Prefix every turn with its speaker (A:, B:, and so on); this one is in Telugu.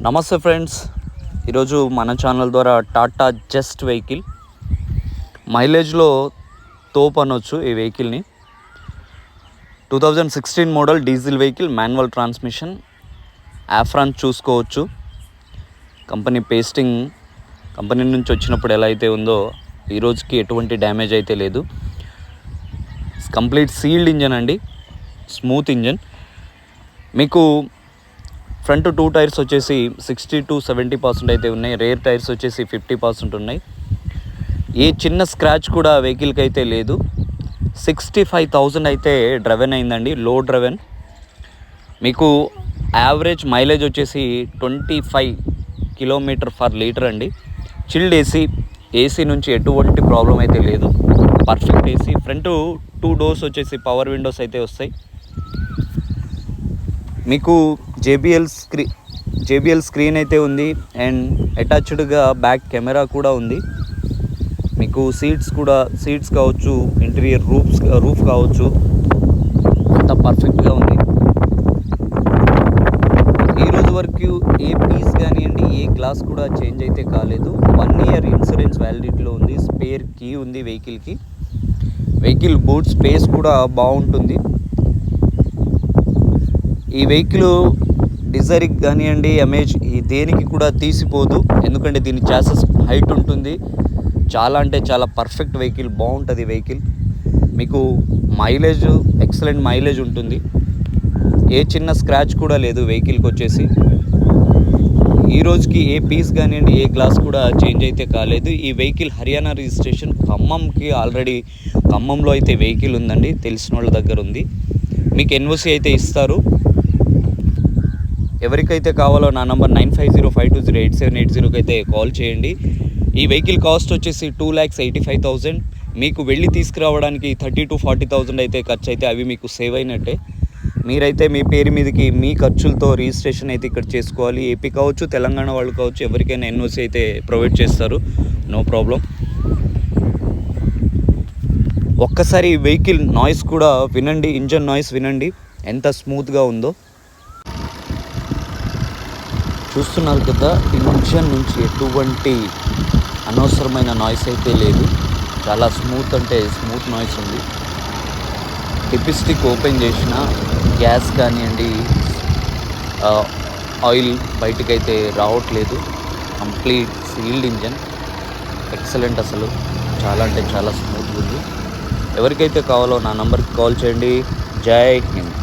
A: నమస్తే ఫ్రెండ్స్, ఈరోజు మన ఛానల్ ద్వారా టాటా జస్ట్ వెహికల్ మైలేజ్లో తోపు అనొచ్చు. ఈ వెహికల్ని 2016 model diesel vehicle, manual transmission, apron చూసుకోవచ్చు. కంపెనీ పేస్టింగ్ కంపెనీ నుంచి వచ్చినప్పుడు ఎలా అయితే ఉందో ఈ రోజుకి ఎటువంటి డ్యామేజ్ అయితే లేదు. కంప్లీట్ సీల్డ్ ఇంజన్ అండి, స్మూత్ ఇంజన్. మీకు ఫ్రంట్ 2 టైర్స్ వచ్చేసి 60 to 70% అయితే ఉన్నాయి. రేర్ టైర్స్ వచ్చేసి 50% ఉన్నాయి. ఏ చిన్న స్క్రాచ్ కూడా వెహికల్కి అయితే లేదు. 65,000 అయితే డ్రైవెన్ అయిందండి, లో డ్రైవెన్. మీకు యావరేజ్ మైలేజ్ వచ్చేసి 25 km/లీటర్ అండి. చిల్డ్ ఏసీ నుంచి ఎటువంటి ప్రాబ్లం అయితే లేదు, పర్ఫెక్ట్ ఏసీ. ఫ్రంట్ 2 డోర్స్ వచ్చేసి పవర్ విండోస్ అయితే వస్తాయి. మీకు జేబిఎల్ స్క్రీన్ అయితే ఉంది అండ్ అటాచ్డ్గా బ్యాక్ కెమెరా కూడా ఉంది. మీకు సీట్స్ కావచ్చు, ఇంటీరియర్ రూఫ్ కావచ్చు, అంతా పర్ఫెక్ట్గా ఉంది. ఈరోజు వరకు ఏ పీస్ కానివ్వండి, ఏ గ్లాస్ కూడా చేంజ్ అయితే కాలేదు. 1 year ఇన్సూరెన్స్ వ్యాలిడిటీలో ఉంది. స్పేర్ కీ ఉంది వెహికల్కి. వెహికల్ బూట్ స్పేస్ కూడా బాగుంటుంది. ఈ వెహికల్ డిజైర్కి కానివ్వండి, దేనికి కూడా తీసిపోదు, ఎందుకంటే దీని చాసెస్ హైట్ ఉంటుంది. చాలా అంటే చాలా పర్ఫెక్ట్ వెహికల్, బాగుంటుంది వెహికల్. మీకు మైలేజ్ ఎక్సలెంట్ మైలేజ్ ఉంటుంది. ఏ చిన్న స్క్రాచ్ కూడా లేదు వెహికల్కి వచ్చేసి. ఈ రోజుకి ఏ పీస్ కానివ్వండి, ఏ గ్లాస్ కూడా చేంజ్ అయితే కాలేదు. ఈ వెహికల్ హర్యానా రిజిస్ట్రేషన్. ఖమ్మంలో అయితే వెహికల్ ఉందండి, తెలిసిన వాళ్ళ దగ్గర ఉంది. మీకు ఎన్ఓసి అయితే ఇస్తారు. ఎవరికైతే కావాలో నా నంబర్ 9505208780కి అయితే కాల్ చేయండి. ఈ వెహికల్ కాస్ట్ వచ్చేసి 2,85,000. మీకు వెళ్ళి తీసుకురావడానికి 30,000 to 40,000 అయితే ఖర్చు అయితే అవి మీకు సేవ్ అయినట్టే. మీరైతే మీ పేరు మీదకి మీ ఖర్చులతో రిజిస్ట్రేషన్ అయితే ఇక్కడ చేసుకోవాలి. ఏపీ కావచ్చు, తెలంగాణ వాళ్ళు కావచ్చు, ఎవరికైనా ఎన్ఓసి అయితే ప్రొవైడ్ చేస్తారు, నో ప్రాబ్లం. ఒక్కసారి ఈ వెహికల్ నాయిస్ కూడా వినండి, ఇంజన్ నాయిస్ వినండి ఎంత స్మూత్గా ఉందో. చూస్తున్నారు కదా, ఇంజన్ నుంచి ఎటువంటి అనవసరమైన నాయిస్ అయితే లేదు. చాలా స్మూత్ అంటే స్మూత్ నాయిస్ ఉంది. డిపిస్టిక్ ఓపెన్ చేసిన గ్యాస్ కానివ్వండి, ఆయిల్ బయటకైతే రావట్లేదు. Complete sealed engine, excellent. అసలు చాలా అంటే చాలా స్మూత్గా ఉంది. ఎవరికైతే కావాలో నా నంబర్కి కాల్ చేయండి. జై హింద్.